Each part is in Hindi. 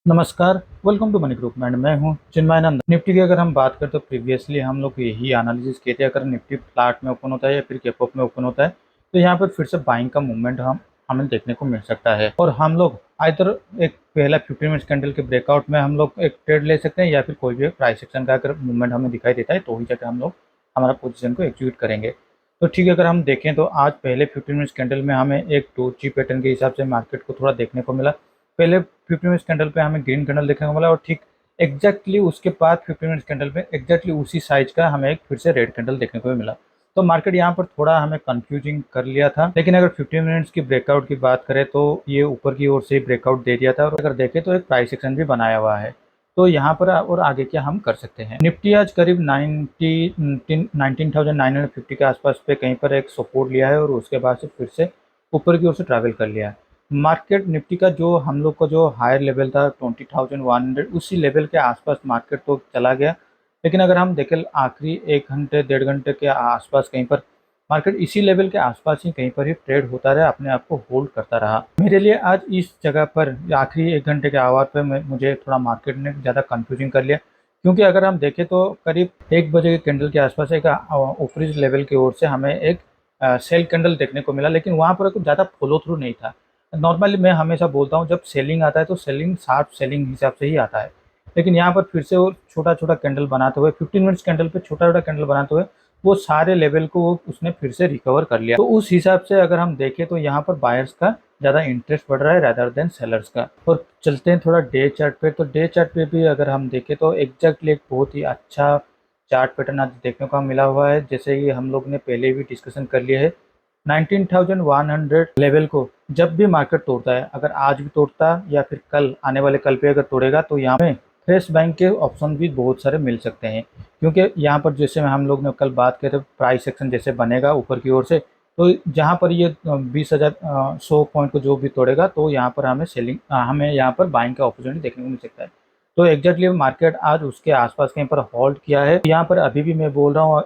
नमस्कार, welcome to money group and मैं हूं चिन्मयानंद। निफ्टी की अगर हम बात करें तो प्रीवियसली हम लोग यही एनालिसिस किए थे। अगर निफ्टी फ्लैट में ओपन होता है या फिर गैप अप में ओपन होता है तो यहाँ पर फिर से बाइंग का मूवमेंट हमें देखने को मिल सकता है और हम लोग आइदर एक पहला 15 मिनट्स कैंडल के ब्रेकआउट में हम लोग एक ट्रेड ले सकते हैं या फिर कोई भी प्राइस एक्शन का अगर मूवमेंट हमें दिखाई देता है तो ही जाकर हम लोग हमारा पोजीशन को एग्जीक्यूट करेंगे। तो ठीक है, अगर हम देखें तो आज पहले 15 मिनट्स कैंडल में हमें एक डोजी पैटर्न के हिसाब से मार्केट को थोड़ा देखने को मिला। पहले 15 मिनट्स कैंडल पे हमें ग्रीन कैंडल देखने को मिला और ठीक एग्जैक्टली उसके बाद 15 मिनट्स कैंडल पे एग्जैक्टली उसी साइज का हमें एक फिर से रेड कैंडल देखने को भी मिला। तो मार्केट यहाँ पर थोड़ा हमें कंफ्यूजिंग कर लिया था, लेकिन अगर 15 मिनट्स की ब्रेकआउट की बात करें तो ये ऊपर की ओर से ही ब्रेकआउट दे दिया था और अगर देखें तो एक प्राइस एक्शन भी बनाया हुआ है। तो यहाँ पर और आगे क्या हम कर सकते हैं। निफ्टी आज करीब 19,950 के आसपास पे कहीं पर एक सपोर्ट लिया है और उसके बाद से फिर से ऊपर की ओर से ट्रैवल कर लिया है। मार्केट निफ्टी का जो हम लोग का जो हायर लेवल था 20,100 उसी लेवल के आसपास मार्केट तो चला गया। लेकिन अगर हम देखें आखिरी 1 घंटे 1.5 घंटे के आसपास कहीं पर मार्केट इसी लेवल के आसपास ही कहीं पर ही ट्रेड होता रहा, अपने आप को होल्ड करता रहा। मेरे लिए आज इस जगह पर आखिरी 1 घंटे के आवार पर मुझे थोड़ा मार्केट ने ज़्यादा कंफ्यूजिंग कर लिया, क्योंकि अगर हम देखें तो करीब 1 बजे के कैंडल के आसपास एक ऊपरी लेवल की ओर से हमें एक सेल कैंडल देखने को मिला, लेकिन वहाँ पर कुछ ज़्यादा फॉलो थ्रू नहीं था। नॉर्मली मैं हमेशा बोलता हूँ जब सेलिंग आता है तो सेलिंग शार्प सेलिंग हिसाब से ही आता है, लेकिन यहाँ पर फिर से वो छोटा छोटा कैंडल बनाते हुए 15 मिनट्स कैंडल पे छोटा छोटा कैंडल बनाते हुए वो सारे लेवल को वो उसने फिर से रिकवर कर लिया। तो उस हिसाब से अगर हम देखें तो यहाँ पर बायर्स का ज़्यादा इंटरेस्ट बढ़ रहा है रादर देन सेलर्स का। और चलते हैं थोड़ा डे चार्ट पे, तो डे चार्ट पे भी अगर हम देखें तो एग्जैक्टली एक बहुत ही अच्छा चार्ट पैटर्न आज देखने को मिला हुआ है। जैसे कि हम लोग ने पहले भी डिस्कशन कर लिया है, 19,100 लेवल को जब भी मार्केट तोड़ता है, अगर आज भी तोड़ता या फिर कल आने वाले कल पे अगर तोड़ेगा तो यहाँ पे फ्रेश बाइंग के ऑप्शन भी बहुत सारे मिल सकते हैं। क्योंकि यहाँ पर जैसे हम लोग ने कल बात की तो प्राइस एक्शन जैसे बनेगा ऊपर की ओर से, तो जहाँ पर ये 20,000 100 पॉइंट को जो भी तोड़ेगा तो यहाँ पर हमें सेलिंग हमें यहाँ पर बाइंग का अपॉर्चुनिटी देखने को मिल सकता है। तो एग्जैक्टली मार्केट आज उसके आसपास कहीं पर होल्ड किया है। यहाँ पर अभी भी मैं बोल रहा हूँ,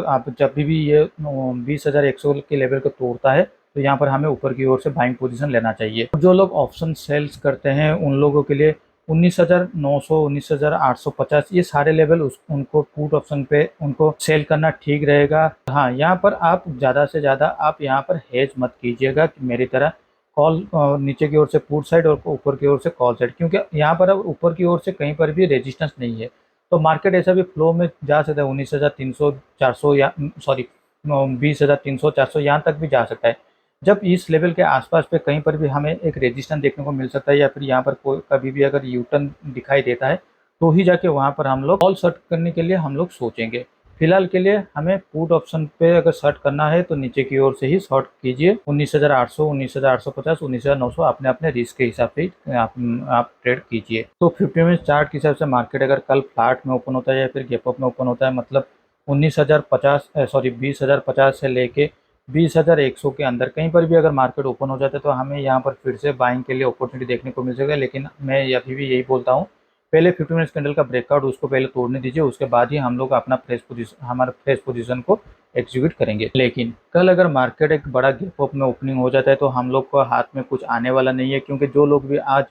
आप जब भी ये 20,100 के लेवल को तोड़ता है तो यहाँ पर हमें ऊपर की ओर से बाइंग पोजीशन लेना चाहिए। जो लोग ऑप्शन सेल्स करते हैं उन लोगों के लिए 19,900 19,850 ये सारे लेवल उनको पुट ऑप्शन पे उनको सेल करना ठीक रहेगा। हाँ, यहाँ पर आप ज़्यादा से ज़्यादा आप यहाँ पर हेज मत कीजिएगा कि मेरी तरह कॉल नीचे की ओर से पुट साइड और ऊपर की ओर से कॉल साइड, क्योंकि यहाँ पर अब ऊपर की ओर से कहीं पर भी रेजिस्टेंस नहीं है। तो मार्केट ऐसा भी फ्लो में जा सकता है 19,300 400 या सॉरी 20,300 400 यहाँ तक भी जा सकता है। जब इस लेवल के आसपास पे कहीं पर भी हमें एक रेजिस्टेंस देखने को मिल सकता है या फिर यहाँ पर कोई कभी भी अगर यू टर्न दिखाई देता है तो ही जाके वहाँ पर हम लोग कॉल सर्ट करने के लिए हम लोग सोचेंगे। फिलहाल के लिए हमें पुट ऑप्शन पे अगर शॉर्ट करना है तो नीचे की ओर से ही शॉर्ट कीजिए 19,800 19,850 19,900 अपने अपने रिस्क के हिसाब से ही आप ट्रेड कीजिए। तो 15 मिनट चार्ट के हिसाब से मार्केट अगर कल फ्लैट में ओपन होता है या फिर गैप अप में ओपन होता है, मतलब 20,50 से लेके 20,100 के अंदर कहीं पर भी अगर मार्केट ओपन हो जाता है तो हमें यहाँ पर फिर से बाइंग के लिए अपॉर्चुनिटी देखने को मिल सकेगा। लेकिन मैं अभी भी यही बोलता हूँ, पहले 15 मिनट्स कैंडल का ब्रेकआउट उसको पहले तोड़ने दीजिए, उसके बाद ही हम लोग अपना हमारा फ्रेश पोजीशन को एग्जीक्यूट करेंगे। लेकिन कल अगर मार्केट एक बड़ा गैप अप में ओपनिंग हो जाता है तो हम लोग को हाथ में कुछ आने वाला नहीं है, क्योंकि जो लोग भी आज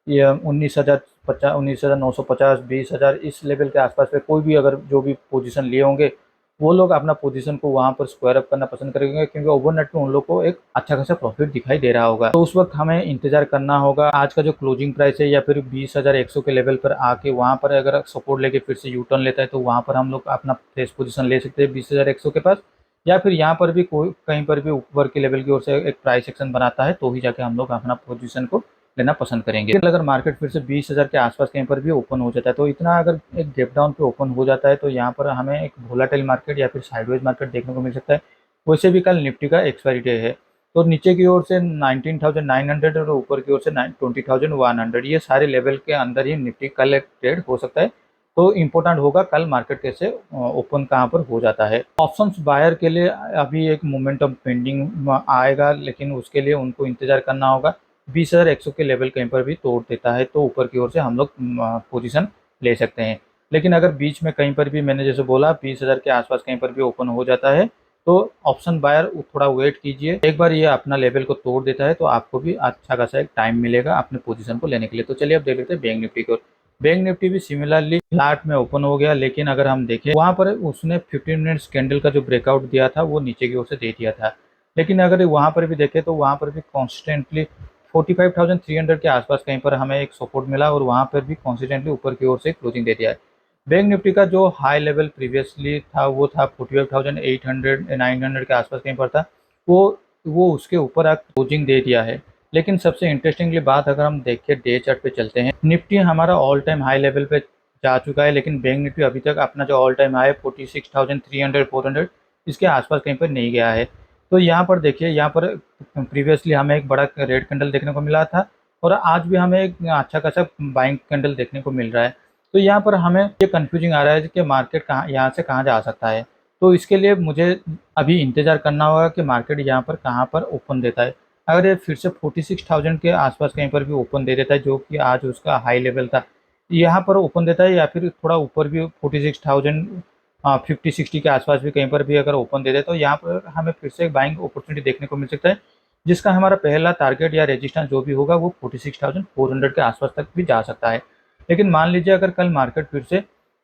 ये 19,050 19,950 20,000 इस लेवल के आसपास पे कोई भी अगर जो भी पोजीशन लिए होंगे वो लोग अपना पोजीशन को वहां पर स्क्वायर अप करना पसंद करेंगे, क्योंकि ओवरनाइट में उन लोग को एक अच्छा खासा प्रॉफिट दिखाई दे रहा होगा। तो उस वक्त हमें इंतजार करना होगा आज का जो क्लोजिंग प्राइस है या फिर 20,100 के लेवल पर आके वहां पर अगर सपोर्ट लेके फिर से यू टर्न लेता है तो वहां पर हम लोग अपना फ्रेश पोजीशन ले सकते हैं 20,100 के पास, या फिर यहाँ पर भी कोई कहीं पर भी ऊपर के लेवल की ओर से एक प्राइस एक्शन बनाता है तो ही जाके हम लोग अपना पोजीशन को लेना पसंद करेंगे। लेकिन अगर मार्केट फिर से 20,000 के आसपास कहीं पर भी ओपन हो जाता है तो इतना अगर एक गैप डाउन पे ओपन हो जाता है तो यहाँ पर हमें एक वोलेटाइल मार्केट या फिर साइडवेज मार्केट देखने को मिल सकता है। वैसे भी कल निफ्टी का एक्सपायरी डे है, तो नीचे की ओर से 19,900 और ऊपर की ओर से 20,100 ये सारे लेवल के अंदर ही निफ्टी कल एक ट्रेड हो सकता है। तो इम्पोर्टेंट होगा कल मार्केट कैसे ओपन कहाँ पर हो जाता है। ऑप्शंस बायर के लिए अभी एक मोमेंटम पेंडिंग आएगा, लेकिन उसके लिए उनको इंतजार करना होगा। 20,100 के लेवल कहीं पर भी तोड़ देता है तो ऊपर की ओर से हम लोग पोजीशन ले सकते हैं। लेकिन अगर बीच में कहीं पर भी मैंने जैसे बोला 20,000 के आसपास कहीं पर भी ओपन हो जाता है तो ऑप्शन बायर थोड़ा वेट कीजिए, एक बार ये अपना लेवल को तोड़ देता है तो आपको भी अच्छा खासा एक टाइम मिलेगा अपने पोजीशन को लेने के लिए। तो चलिए अब देख लेते हैं बैंक निफ्टी को। बैंक निफ्टी भी सिमिलरली फ्लैट में ओपन हो गया, लेकिन अगर हम देखें वहां पर उसने 15 मिनट्स कैंडल का जो ब्रेकआउट दिया था वो नीचे की ओर से दे दिया था। लेकिन अगर वहां पर भी देखें तो वहां पर भी कॉन्स्टेंटली 45,300 के आसपास कहीं पर हमें एक सपोर्ट मिला और वहां पर भी कॉन्स्टेंटली ऊपर की ओर से क्लोजिंग दे दिया है। बैंक निफ्टी का जो हाई लेवल प्रीवियसली था वो था 45,800 900 के आसपास कहीं पर था, वो वो उसके ऊपर आप क्लोजिंग दे दिया है। लेकिन सबसे इंटरेस्टिंगली बात अगर हम देखें डे चार्ट पे चलते हैं, निफ्टी हमारा ऑल टाइम हाई लेवल पे जा चुका है, लेकिन बैंक निफ्टी अभी तक अपना जो ऑल टाइम हाई 46,300 400 इसके आसपास कहीं पर नहीं गया है। तो यहाँ पर देखिए, यहाँ पर प्रीवियसली हमें एक बड़ा रेड कैंडल देखने को मिला था और आज भी हमें एक अच्छा खासा बाइंग कैंडल देखने को मिल रहा है। तो यहाँ पर हमें ये कंफ्यूजिंग आ रहा है कि मार्केट कहाँ यहाँ से कहाँ जा सकता है। तो इसके लिए मुझे अभी इंतज़ार करना होगा कि मार्केट यहाँ पर कहाँ पर ओपन देता है। अगर ये फिर से 46,000 के आसपास कहीं पर भी ओपन दे देता है, जो कि आज उसका हाई लेवल था, यहाँ पर ओपन देता है या फिर थोड़ा ऊपर भी 46,000 50 60 के आसपास भी कहीं पर भी अगर ओपन दे दे तो यहाँ पर हमें फिर से एक बाइंग अपॉर्चुनिटी देखने को मिल सकता है, जिसका हमारा पहला टारगेट या रेजिस्टेंस जो भी होगा वो 46,400 के आसपास तक भी जा सकता है। लेकिन मान लीजिए अगर कल मार्केट फिर से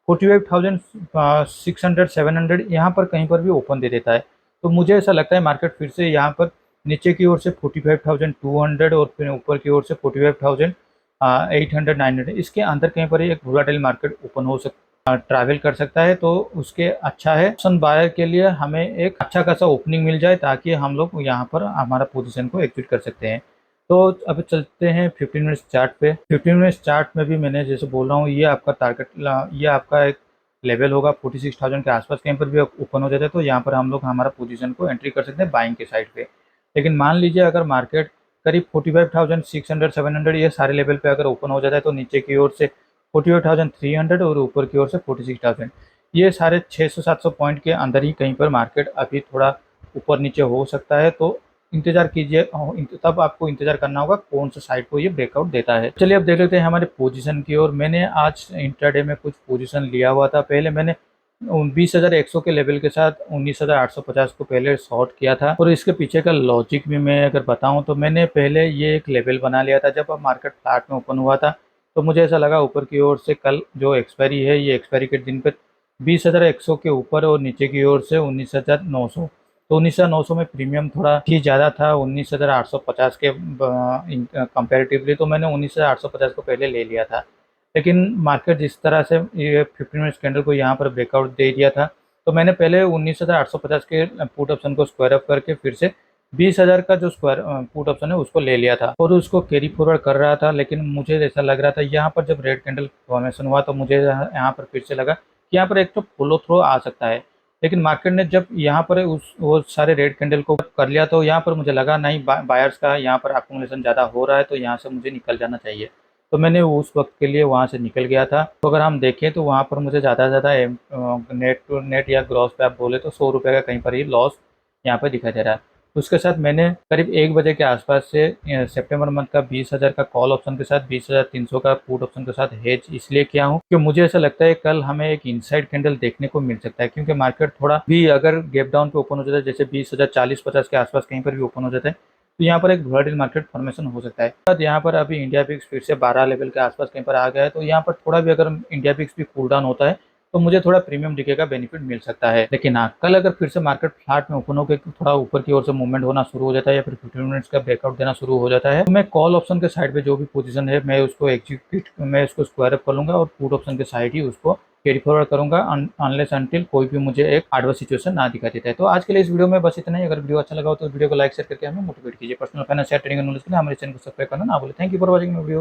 45,600 700 यहाँ पर कहीं पर भी ओपन दे देता है, तो मुझे ऐसा लगता है मार्केट फिर से यहाँ पर नीचे की ओर से 45,200 और फिर ऊपर की ओर से 45,800 900 इसके अंदर कहीं पर एक वोलेटाइल मार्केट ओपन हो सकता ट्रैवल कर सकता है। तो उसके अच्छा है ऑप्शन बायर के लिए हमें एक अच्छा खासा ओपनिंग मिल जाए ताकि हम लोग यहाँ पर हमारा पोजीशन को एग्जिट कर सकते हैं। तो अब चलते हैं 15 मिनट्स चार्ट पे। 15 मिनट्स चार्ट में भी मैंने जैसे बोल रहा हूँ, ये आपका टारगेट, ये आपका एक लेवल होगा 46,000 के आसपास कहीं पर भी ओपन हो जाता है तो यहाँ पर हम लोग हमारा पोजीशन को एंट्री कर सकते हैं बाइंग के साइड पे। लेकिन मान लीजिए अगर मार्केट करीब 45,600 700 ये सारे लेवल पे अगर ओपन हो जाता है तो नीचे की ओर से 48,300 और ऊपर की ओर से 46,000, ये सारे 600-700 पॉइंट के अंदर ही कहीं पर मार्केट अभी थोड़ा ऊपर नीचे हो सकता है। तो इंतजार कीजिए, तब आपको इंतजार करना होगा कौन सा साइड को ये ब्रेकआउट देता है। चलिए अब देख लेते हैं हमारे पोजीशन की ओर। मैंने आज इंट्राडे में कुछ पोजीशन लिया हुआ था। पहले मैंने 20,100 के लेवल के साथ 19,850 को पहले शॉर्ट किया था और इसके पीछे का लॉजिक भी मैं अगर बताऊं तो मैंने पहले ये एक लेवल बना लिया था जब मार्केट फ्लैट में ओपन हुआ था। तो मुझे ऐसा लगा ऊपर की ओर से कल जो एक्सपायरी है ये एक्सपायरी के दिन पे 20,100 के ऊपर और नीचे की ओर से 19,900, तो 19,900 में प्रीमियम थोड़ा ही ज़्यादा था 19,850 के कंपेरेटिवली, तो मैंने 19,850 को पहले ले लिया था। लेकिन मार्केट जिस तरह से ये 15 मिनट्स कैंडल को यहाँ पर ब्रेकआउट दे दिया था तो मैंने पहले 19,850 के पुट ऑप्शन को स्क्वायर अप करके फिर से 20,000 का जो स्क्वायर पुट ऑप्शन है उसको ले लिया था और उसको कैरी फॉरवर्ड कर रहा था। लेकिन मुझे ऐसा लग रहा था यहाँ पर जब रेड कैंडल फॉर्मेशन हुआ तो मुझे यहाँ पर फिर से लगा कि यहाँ पर एक तो फॉलो थ्रो आ सकता है। लेकिन मार्केट ने जब यहाँ पर उस वो सारे रेड कैंडल को कर लिया तो यहाँ पर मुझे लगा नहीं, बायर्स का यहाँ पर अकोमोडेशन ज़्यादा हो रहा है तो यहाँ से मुझे निकल जाना चाहिए। तो मैंने उस वक्त के लिए वहाँ से निकल गया था। तो अगर हम देखें तो वहाँ पर मुझे ज़्यादा से ज़्यादा नेट टू नेट या ग्रॉस पे आप बोले तो 100 रुपये का कहीं पर ही लॉस यहाँ पर दिखाई दे रहा है। उसके साथ मैंने करीब 1 बजे के आसपास से सितंबर मंथ का 20,000 का कॉल ऑप्शन के साथ 20,300 का पुट ऑप्शन के साथ हेज इसलिए किया हूँ कि मुझे ऐसा लगता है कल हमें एक इनसाइड कैंडल देखने को मिल सकता है, क्योंकि मार्केट थोड़ा भी अगर गैप डाउन पे ओपन हो जाता है जैसे 20,000 40-50 के आसपास कहीं पर भी ओपन हो जाता है तो यहाँ पर एक वोलेटाइल मार्केट फॉर्मेशन हो सकता है। यहाँ पर अभी इंडिया बिक्स फिर से 12 लेवल के आसपास कहीं पर आ गया है तो यहाँ पर थोड़ा भी अगर इंडिया बिक्स भी कूल डाउन होता है तो मुझे थोड़ा प्रीमियम डिके का बेनिफिट मिल सकता है। लेकिन हाँ, कल अगर फिर से मार्केट फ्लैट में ओपन होकर थोड़ा ऊपर की ओर से मूवमेंट होना शुरू हो जाता है या फिर 15 मिनट्स का ब्रेकआउट देना शुरू हो जाता है तो मैं कॉल ऑप्शन के साइड पे जो भी पोजीशन है मैं उसको स्क्वायर अप कर लूंगा और पुट ऑप्शन के साइड ही उसको कैरी फॉरवर्ड करूंगा अनलेस अनटिल कोई भी मुझे एक एडवर्स सिचुएशन ना दिखा देता है। तो आज के लिए इस वीडियो में बस इतना ही। अगर वीडियो अच्छा लगा हो तो वीडियो को लाइक शेयर करके हमें मोटिवेट कीजिए। Personal finance share trading knowledge के लिए हमारे चैनल को सब्सक्राइब करना ना भूलें। Thank you for watching video.